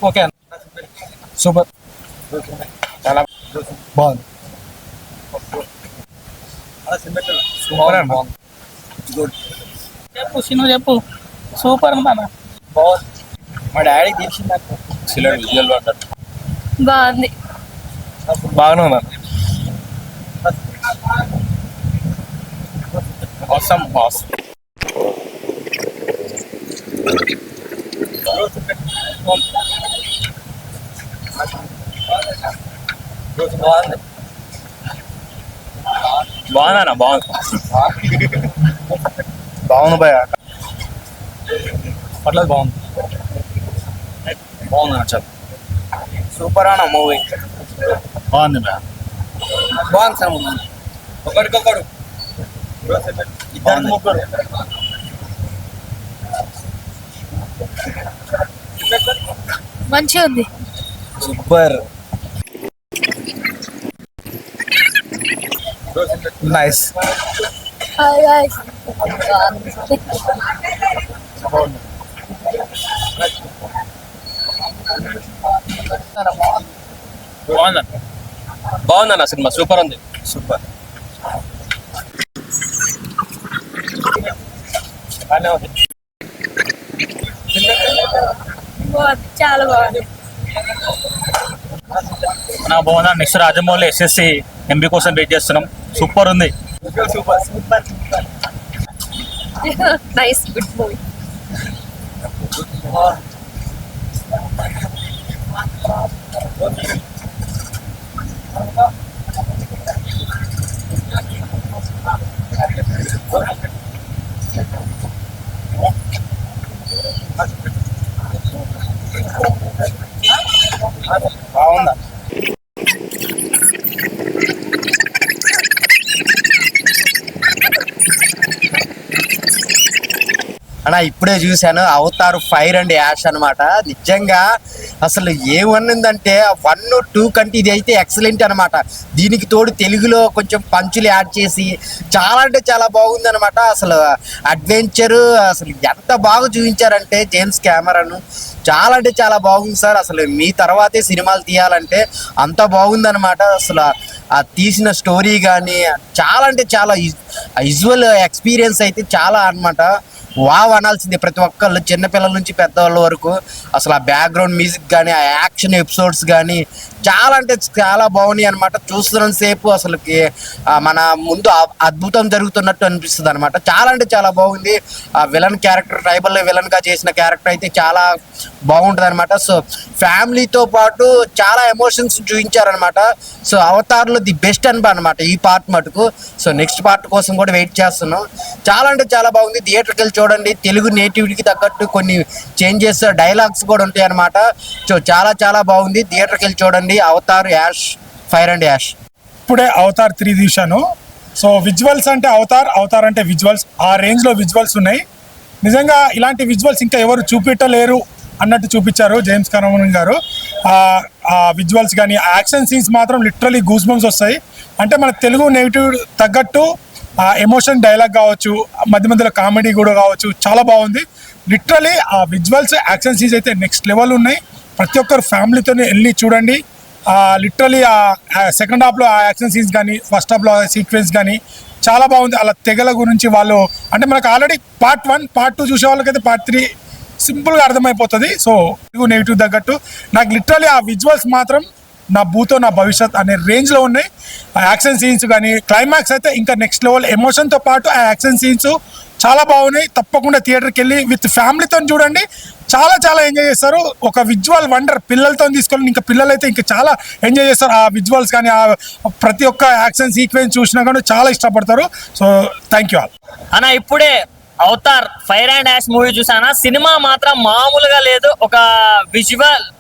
Okay super చాలా బాగుంది. చెప్పు సినిమా చెప్పు. సూపర్ ఉందన్న. బాగుంది. మా డాడీకి తెలిసింది నాకు సిలర్ విజువల్ బాగుంది. బాగానే ఉన్నాను. అవసరం బాస్ బాగుంది. బాగుందన్న బాగుంది. బాగుంది భయ పర్లేదు బాగుంది. బాగుంది అన్న చాలా సూపర్ అన్న మూవీ. బాగుంది భయ బాగుంది సార్. ఒకరికొకరు ఇద్దరు ముగ్గురు మంచిగా ఉంది. Super nice. బాగుందన్న సినిమా సూపర్ ఉంది. సూపర్ చాలా బాగుంది. నా బాగుందా. నెక్స్ట్ రాజమౌళి ఎస్ఎస్సి ఎంబీ కోసం వెయిట్ చేస్తున్నాం. సూపర్ ఉంది. Nice good movie. బాగుందా. అన్నా ఇప్పుడే చూశాను అవతార్ ఫైర్ అండ్ యాష్ అనమాట. నిజంగా అసలు ఏమన్నిందంటే 1, 2 కంటే ఇది అయితే ఎక్సలెంట్ అనమాట. దీనికి తోడు తెలుగులో కొంచెం పంచులు యాడ్ చేసి చాలా అంటే చాలా బాగుంది అనమాట. అసలు అడ్వెంచరు అసలు ఎంత బాగా చూపించారంటే జేమ్స్ కెమెరాను చాలా అంటే చాలా బాగుంది సార్. అసలు మీ తర్వాతే సినిమాలు తీయాలంటే అంత బాగుందనమాట. అసలు ఆ తీసిన స్టోరీ కానీ చాలా అంటే చాలా విజువల్ ఎక్స్పీరియన్స్ అయితే చాలా అనమాట. వావ్ అనాల్సిందే ప్రతి ఒక్కళ్ళు, చిన్నపిల్లల నుంచి పెద్దవాళ్ళ వరకు. అసలు ఆ బ్యాక్గ్రౌండ్ మ్యూజిక్ కానీ ఆ యాక్షన్ ఎపిసోడ్స్ కానీ చాలా అంటే చాలా బాగున్నాయి అనమాట. చూస్తున్నంత సేపు అసలుకి మన ముందు అద్భుతం జరుగుతున్నట్టు అనిపిస్తుంది అనమాట. చాలా అంటే చాలా బాగుంది. ఆ విలన్ క్యారెక్టర్, ట్రైబల్ విలన్గా చేసిన క్యారెక్టర్ అయితే చాలా బాగుంటుంది అనమాట. సో ఫ్యామిలీతో పాటు చాలా ఎమోషన్స్ చూపించారనమాట. సో అవతార్లో ది బెస్ట్ అనమాట ఈ పార్ట్ మటుకు. సో నెక్స్ట్ పార్ట్ కోసం కూడా వెయిట్ చేస్తున్నాం. చాలా అంటే చాలా బాగుంది. థియేటర్కి వెళ్ళి చూడండి. తెలుగు నేటివిటీకి తగ్గట్టు కొన్ని చేంజెస్, డైలాగ్స్ కూడా ఉంటాయి అనమాట. సో చాలా చాలా బాగుంది. థియేటర్కి వెళ్ళి చూడండి. Avatar ash, fire and ash. ఇప్పుడే అవతార్ 3 తీశాను. సో విజువల్స్ అంటే అవతార్ అంటే విజువల్స్, ఆ రేంజ్లో విజువల్స్ ఉన్నాయి. నిజంగా ఇలాంటి విజువల్స్ ఇంకా ఎవరు చూపించలేరు అన్నట్టు చూపించారు జేమ్స్ కెమెరాన్ గారు. ఆ విజువల్స్ కానీ యాక్షన్ సీన్స్ మాత్రం లిటరలీ గూస్ బంప్స్ వస్తాయి. అంటే మన తెలుగు నెగిటివ్ తగ్గట్టు ఆ ఎమోషన్ డైలాగ్ కావచ్చు, మధ్య మధ్యలో కామెడీ కూడా కావచ్చు, చాలా బాగుంది. లిటరలీ ఆ విజువల్స్, యాక్షన్ సీన్స్ అయితే నెక్స్ట్ లెవెల్ ఉన్నాయి. ప్రతి ఒక్కరు ఫ్యామిలీతో వెళ్ళి చూడండి. లిటరలీ ఆ సెకండ్ హాఫ్లో ఆ యాక్షన్ సీన్స్ కానీ, ఫస్ట్ హాఫ్లో సీక్వెన్స్ కానీ చాలా బాగుంది. అలా తెగల గురించి వాళ్ళు అంటే మనకు ఆల్రెడీ పార్ట్ 1, పార్ట్ 2 చూసే వాళ్ళకైతే పార్ట్ 3 సింపుల్గా అర్థమైపోతుంది. సో నెగిటివ్ తగ్గట్టు నాకు లిటరలీ ఆ విజువల్స్ మాత్రం నా భూతో నా భవిష్యత్ అనే రేంజ్లో ఉన్నాయి. ఆ యాక్షన్ సీన్స్ కానీ క్లైమాక్స్ అయితే ఇంకా నెక్స్ట్ లెవెల్. ఎమోషన్తో పాటు ఆ యాక్షన్ సీన్స్ చాలా బాగున్నాయి. తప్పకుండా థియేటర్కి వెళ్ళి విత్ ఫ్యామిలీతో చూడండి. చాలా చాలా ఎంజాయ్ చేస్తారు. ఒక విజువల్ వండర్. పిల్లలతో తీసుకొని ఇంకా పిల్లలైతే ఇంకా చాలా ఎంజాయ్ చేస్తారు. ఆ విజువల్స్ కానీ ఆ ప్రతి ఒక్క యాక్షన్ సీక్వెన్స్ చూసినా కానీ చాలా ఇష్టపడతారు. So thank you all. అన్న ఇప్పుడే Avatar fire and ash movie చూసానా. సినిమా మాత్రం మామూలుగా లేదు. ఒక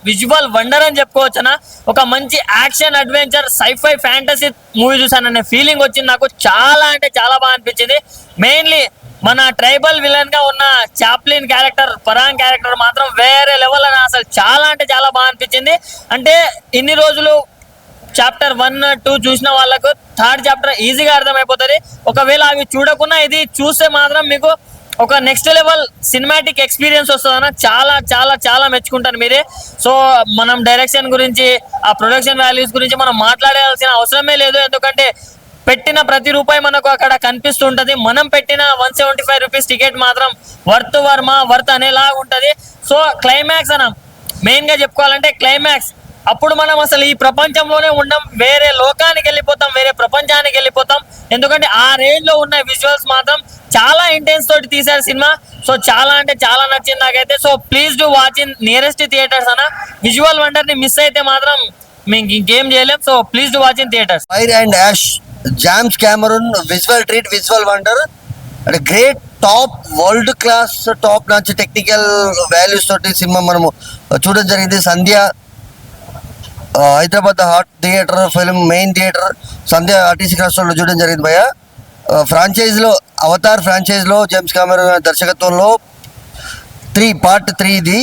విజువల్ వండర్ అని చెప్పుకోవచ్చు అన్న. ఒక మంచి action adventure sci-fi fantasy movie చూసాననే ఫీలింగ్ వచ్చింది నాకు. చాలా అంటే చాలా బాగా అనిపించింది. మెయిన్లీ మన ట్రైబల్ విలన్ గా ఉన్న చాప్లిన్ క్యారెక్టర్, పరాన్ క్యారెక్టర్ మాత్రం వేరే లెవెల్ అని అసలు చాలా అంటే చాలా బాగా అనిపించింది. అంటే ఇన్ని రోజులు చాప్టర్ 1, 2 చూసిన వాళ్ళకు థర్డ్ చాప్టర్ ఈజీగా అర్థమైపోతుంది. ఒకవేళ అవి చూడకుండా ఇది చూస్తే మాత్రం మీకు ఒక నెక్స్ట్ లెవెల్ సినిమాటిక్ ఎక్స్పీరియన్స్ వస్తుందన్న. చాలా చాలా చాలా మెచ్చుకుంటాను మీరే. సో మనం డైరెక్షన్ గురించి, ఆ ప్రొడక్షన్ వాల్యూస్ గురించి మనం మాట్లాడాల్సిన అవసరమే లేదు. ఎందుకంటే పెట్టిన ప్రతి రూపాయి మనకు అక్కడ కనిపిస్తుంటది. మనం పెట్టిన 175 రూపీస్ టికెట్ మాత్రం వర్త్ అనేలా ఉంటది. సో క్లైమాక్స్ అన్న, మెయిన్ గా చెప్పుకోవాలంటే క్లైమాక్స్, అప్పుడు మనం అసలు ఈ ప్రపంచంలోనే ఉండం, వేరే లోకానికి వెళ్ళిపోతాం, వేరే ప్రపంచానికి వెళ్ళిపోతాం. ఎందుకంటే ఆ రేంజ్ లో ఉన్న విజువల్స్ మాత్రం చాలా ఇంటెన్స్ తోటి తీశారు సినిమా. సో చాలా అంటే చాలా నచ్చింది నాకైతే. So please do watch in nearest theatres అన్న. విజువల్ వండర్ ని మిస్ అయితే మాత్రం మీకు ఇంకేం చేయలేం. So please do watch in theatres. Fire and ash, James Cameron, visual treat, visual wonder అంటే great, top world class, top notch technical values తోటి సినిమా మనము చూడడం జరిగింది. Sandhya Hyderabad hot theatre film main theatre Sandhya RTC cross రోడ్లో చూడడం జరిగింది భయ్య. ఫ్రాంచైజ్లో అవతార్ ఫ్రాంచైజ్లో జేమ్స్ కెమెరూన్ దర్శకత్వంలో పార్ట్ 3 ఇది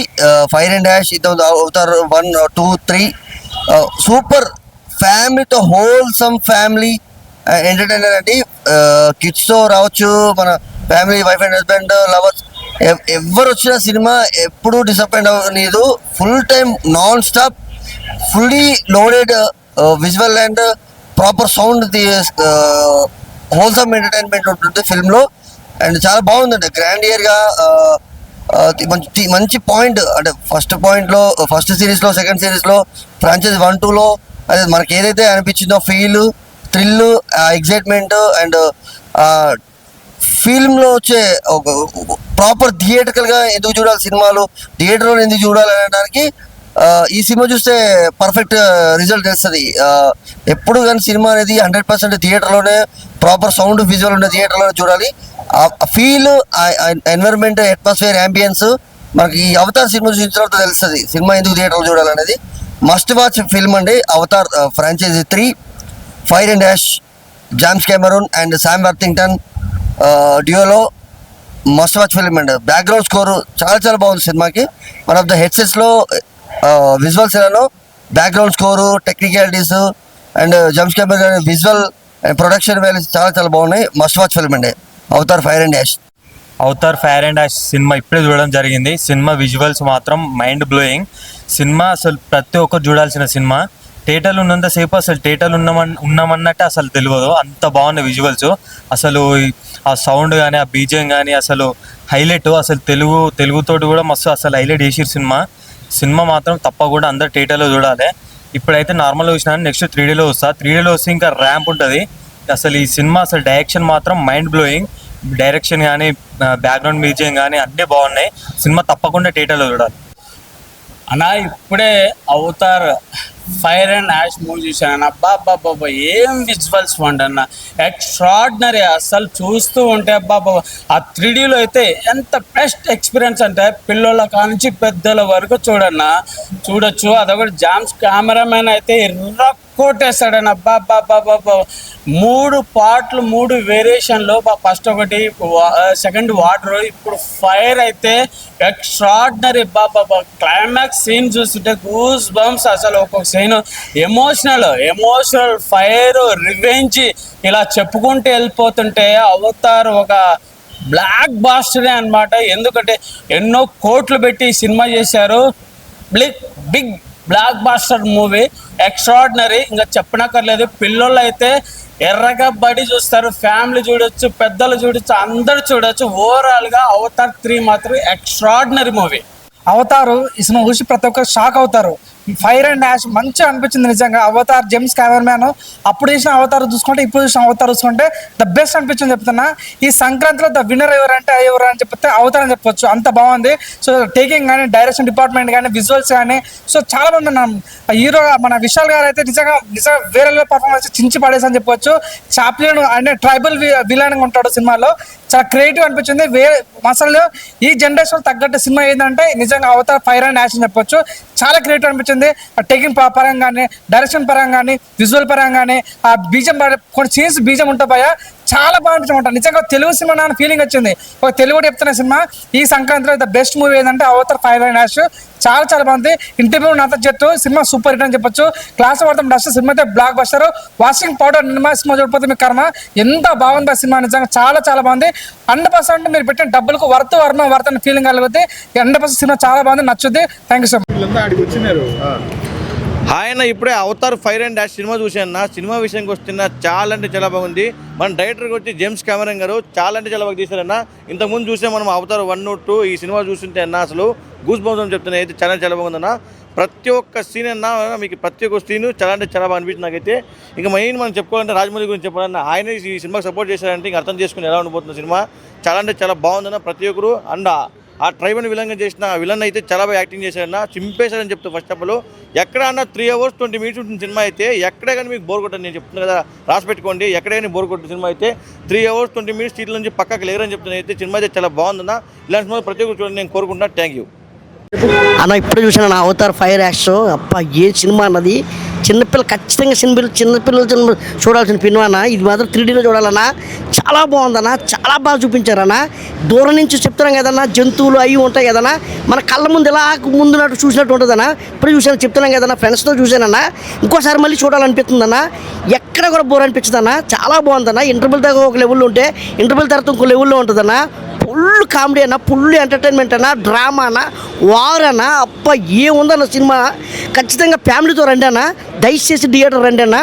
ఫైర్ అండ్ యాష్. ఇది అవతార్ 1, 2, 3 సూపర్ ఫ్యామిలీతో హోల్సమ్ ఫ్యామిలీ ఎంటర్టైనర్ అండి. కిడ్స్తో రావచ్చు, మన family wife and husband lovers ఎవరు వచ్చిన సినిమా ఎప్పుడూ డిసప్పాయింట్ అవ్వలేదు. Full time non stop fully loaded visual and proper sound, wholesome entertainment ఉంటుంది ఫిల్మ్లో. అండ్ చాలా బాగుందండి, గ్రాండియర్గా మంచి పాయింట్. అంటే ఫస్ట్ సిరీస్లో సెకండ్ సిరీస్లో ఫ్రాంచైజ్ 1, 2లో అదే మనకి ఏదైతే అనిపించిందో ఫీల్, థ్రిల్, ఎగ్జైట్మెంట్ అండ్ ఫిల్మ్లో వచ్చే ప్రాపర్ థియేటర్గా ఎందుకు చూడాలి సినిమాలు, థియేటర్లో ఎందుకు చూడాలి అనడానికి ఈ సినిమా చూస్తే పర్ఫెక్ట్ రిజల్ట్ తెలుస్తుంది. ఎప్పుడు కానీ సినిమా అనేది 100% థియేటర్లోనే ప్రాపర్ సౌండ్ విజువల్ ఉండే థియేటర్లోనే చూడాలి. ఆ ఫీల్, ఎన్విరాన్మెంట్, అట్మాస్ఫియర్, యాంబియన్స్ మనకి ఈ అవతార్ సినిమా చూసిన తర్వాత తెలుస్తుంది సినిమా ఎందుకు థియేటర్లో చూడాలనేది. మస్ట్ వాచ్ ఫిల్మ్ అండి Avatar franchise 3 fire and ash, James Cameron and Sam Worthington డ్యూలో మస్ట్ వాచ్ ఫిల్మ్ అండి. బ్యాక్గ్రౌండ్ స్కోరు చాలా చాలా బాగుంది సినిమాకి. వన్ ఆఫ్ ద హెడ్సెట్స్లో విజువల్స్ ఎలానో background score, technicalities and James Cameron visual and production values చాలా చాలా బాగున్నాయి. మస్ట్ వాచ్ ఫిల్మ్ అండి Avatar fire and ash. Avatar fire and ash సినిమా ఇప్పుడే చూడడం జరిగింది. సినిమా విజువల్స్ మాత్రం మైండ్ బ్లోయింగ్. సినిమా అసలు ప్రతి ఒక్కరు చూడాల్సిన సినిమా. థియేటర్లు ఉన్నంతసేపు అసలు థియేటర్లు ఉన్నామన్నట్టు అసలు తెలియదు, అంత బాగున్నాయి విజువల్స్. అసలు ఆ సౌండ్ కానీ ఆ బీజిఎం కానీ అసలు హైలైట్. అసలు తెలుగుతోటి కూడా మస్తు అసలు హైలైట్ చేసిరు సినిమా మాత్రం తప్పకుండా అందరు థియేటర్లో చూడాలి. ఇప్పుడైతే నార్మల్గా చూసినా, నెక్స్ట్ 3Dలో వస్తా. 3Dలో వస్తే ఇంకా ర్యాంప్ ఉంటుంది. అసలు ఈ సినిమా అసలు డైరెక్షన్ మాత్రం మైండ్ బ్లోయింగ్. డైరెక్షన్ కానీ బ్యాక్గ్రౌండ్ మ్యూజియం కానీ అన్నీ బాగున్నాయి. సినిమా తప్పకుండా థియేటర్లో చూడాలి. అన్నా ఇప్పుడే Avatar fire and ash movie చూశాను. అబ్బా ఏం విజువల్స్ అన్న, ఎక్స్ట్రాడినరీ. అసలు చూస్తూ ఉంటే అబ్బా ఆ 3Dలో అయితే ఎంత బెస్ట్ ఎక్స్పీరియన్స్ అంటే పిల్లల కానించి పెద్దల వరకు చూడొచ్చు. అదొకటి జామ్స్ కెమెరామెన్ అయితే కొట్టేస్తాడని. అబ్బా 3 పార్ట్లు 3 వేరియేషన్లో. ఫస్ట్ ఒకటి, సెకండ్ వాటర్, ఇప్పుడు ఫైర్ అయితే ఎక్స్ట్రాడినరీ. క్లైమాక్స్ సీన్ చూస్తుంటే గూస్ బంప్స్. అసలు ఒక్కొక్క సీన్ ఎమోషనల్ ఫైర్, రివెంజ్ ఇలా చెప్పుకుంటూ వెళ్ళిపోతుంటే అవతార్ ఒక బ్లాక్ బాస్టరే అన్నమాట. ఎందుకంటే ఎన్నో కోట్లు పెట్టి సినిమా చేశారు. Big blockbuster movie, extraordinary. ఇంకా చెప్పనక్కర్లేదు. పిల్లలు అయితే ఎర్రగా బడి చూస్తారు, ఫ్యామిలీ చూడొచ్చు, పెద్దలు చూడొచ్చు, అందరు చూడొచ్చు. ఓవరాల్గా అవతార్ 3 మాత్రం ఎక్స్ట్రాడినరీ మూవీ. అవతారు ఈ సినిమా చూసి ప్రతి ఒక్కరు షాక్ అవుతారు. ఫైర్ అండ్ యాష్ మంచిగా అనిపించింది నిజంగా. అవతార్ జేమ్స్ కెమెరామెన్ అప్పుడు చేసిన అవతార్ చూసుకుంటే ఇప్పుడు చూసిన అవతార్ చూసుకుంటే ద బెస్ట్ అనిపించింది చెప్తున్నా. ఈ సంక్రాంతిలో ద విన్నర్ ఎవరు అని చెప్తే అవతార్ అని చెప్పొచ్చు, అంత బాగుంది. సో టేకింగ్ కానీ, డైరెక్షన్ డిపార్ట్మెంట్ కానీ, విజువల్స్ కానీ, సో చాలా మంది ఉన్నాం. హీరో మన విశాల్ గారు అయితే నిజంగా వేరే పర్ఫార్మెన్స్ చించి పడేసి అని చెప్పొచ్చు. చాప్లిన్ అంటే ట్రైబల్ విలన్ ఉంటాడు సినిమాలో. చాలా క్రియేటివ్ అనిపించింది. అసలు ఈ జనరేషన్ తగ్గట్టు సినిమా ఏంటంటే నిజంగా అవతార్ ఫైర్ అండ్ యాష్ అని చెప్పొచ్చు. చాలా క్రియేటివ్ అనిపించింది. టేకింగ్ పరంగానే, డైరెక్షన్ పరంగానే, విజువల్ పరంగానే, ఆ బీజం కొన్ని సీన్స్ బీజం ఉంటాయి. చాలా బాగా అనిపించమాట. నిజంగా తెలుగు సినిమా నా ఫీలింగ్ వచ్చింది. ఒక తెలుగు చెప్తున్న సినిమా ఈ సంక్రాంతిలో ద బెస్ట్ మూవీ ఏంటంటే అవతార్ ఫైర్ అండ్ యాష్. చాలా చాలా బాగుంది. ఇంటర్వ్యూ నాతో జట్టు సినిమా సూపర్ హిట్ అని చెప్పొచ్చు. క్లాస్ పడతాం డస్ట్ సినిమా అయితే block buster. Washing powder cinema చూడకపోతే మీ కర్మ. ఎంత బాగుంది ఆ సినిమా, నిజంగా చాలా చాలా బాగుంది. 100% మీరు పెట్టిన డబ్బులకు వర్త్ అనే ఫీలింగ్ కలిగితే 100% సినిమా చాలా బాగుంది, నచ్చుద్ది. Thank you so much. ఆయన ఇప్పుడే అవతార్ ఫైర్ అండ్ డాష్ సినిమా చూశాను. సినిమా విషయానికి వస్తున్న చాలా అంటే చాలా బాగుంది. మన డైరెక్టర్కి వచ్చి జేమ్స్ కెమెరాన్ గారు చాలా అంటే చాలా బాగా తీశారన్న. ఇంతకుముందు చూసే మనం అవతార్ 1, 2 ఈ సినిమా చూస్తుంటే అన్న అసలు గూస్ బంప్స్ అని చెప్తున్నా. అయితే చాలా చాలా బాగుందన్న. ప్రతి ఒక్క సీన్ అన్న మీకు ప్రతి ఒక్క సీన్ చాలా అంటే చాలా బాగా అనిపించింది నాకైతే. ఇంకా మెయిన్ మనం చెప్పుకోవాలంటే రాజమౌళి గురించి చెప్పాలన్న, ఆయన ఈ సినిమాకి సపోర్ట్ చేశారంటే ఇంకా అర్థం చేసుకుని ఎలా ఉండిపోతుంది సినిమా. చాలా అంటే చాలా బాగుందన్న. ప్రతి ఒక్కరు అండ్ ఆ ట్రైబల్ విలన్గా చేసిన విలన్ అయితే చాలా బాగా యాక్టింగ్ చేశారన్న. చింపేశారని చెప్తా. ఫస్ట్ ఆఫ్ ఆల్ ఎక్కడ అన్న 3 hours 20 minutes ఉంటుంది సినిమా అయితే. ఎక్కడే కానీ మీకు బోర్ కొట్టని నేను చెప్తున్నాను కదా, రాసి పెట్టుకోండి. ఎక్కడే కానీ బోర్ కొట్టిన సినిమా అయితే 3 hours 20 minutes సీట్ల నుంచి పక్కకు లేరని చెప్తున్నాను. అయితే సినిమా అయితే చాలా బాగుందన్న. ఇలాంటి సినిమా ప్రతి ఒక్కరు చూడండి నేను కోరుకుంటున్నాను. థ్యాంక్ యూ అన్న. ఇప్పుడే చూసాను నా అవతార్ ఫైర్ యాష్. అబ్బా ఏ సినిమా అన్నది. చిన్నపిల్లలు ఖచ్చితంగా చిన్నపిల్లలు చూడాల్సిన సినిమా అన్న. ఇది మాత్రం 3Dలో చూడాలన్నా. చాలా బాగుందన్న, చాలా బాగా చూపించారన్న. దూరం నుంచి చెప్తున్నాం కదన్నా, జంతువులు అవి ఉంటాయి కదన్నా, మన కళ్ళ ముందు ఎలా ముందున్నట్టు చూసినట్టు ఉంటుందన్న. ఇప్పుడు చూసాను చెప్తున్నాం కదన్నా, ఫ్రెండ్స్తో చూశానన్నా. ఇంకోసారి మళ్ళీ చూడాలనిపిస్తుందన్న. ఎక్కడ కూడా బోర్ అనిపించదన్న. చాలా బాగుందన్న. ఇంటర్వెల్ దాకా ఒక లెవెల్లో ఉంటే ఇంటర్వెల్ తర్వాత ఇంకో లెవెల్లో ఉంటుందన్న. ఫుల్ కామెడీ అన్న, ఫుల్ ఎంటర్టైన్మెంట్ అన్న, డ్రామా అన్న, వార్ అన్న. అబ్బా ఏముందన్న సినిమా. ఖచ్చితంగా ఫ్యామిలీతో రండి అన్న. దయచేసి థియేటర్ రండి అన్న.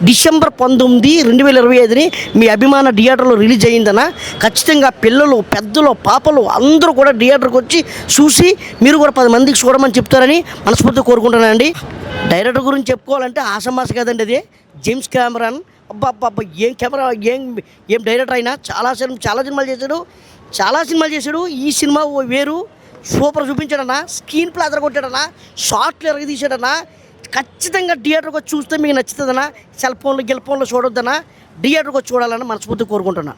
December 19, 2025 మీ అభిమాన థియేటర్లో రిలీజ్ అయ్యిందన్న. ఖచ్చితంగా పిల్లలు, పెద్దలు, పాపలు అందరూ కూడా థియేటర్కి వచ్చి చూసి మీరు కూడా 10 మందికి చూడమని చెప్తారని మనస్ఫూర్తిగా కోరుకుంటున్నానండి. డైరెక్టర్ గురించి చెప్పుకోవాలంటే ఆసమాస కదండి అది. James Cameron. అబ్బా ఏం కెమెరా, ఏం డైరెక్టర్ అయినా. చాలా సినిమాలు చేశాడు. ఈ సినిమా వేరు, సూపర్ చూపించాడన్నా. స్క్రీన్ ప్లే అదరగొట్టాడన్నా. షార్ట్లు ఎరగదీశాడన్నా. ఖచ్చితంగా థియేటర్కి వచ్చి చూస్తే మీకు నచ్చుతుందన్నా. సెల్ ఫోన్లో చూడొద్దన్నా. థియేటర్కి వచ్చి చూడాలని మనస్ఫూర్తిగా కోరుకుంటున్నా.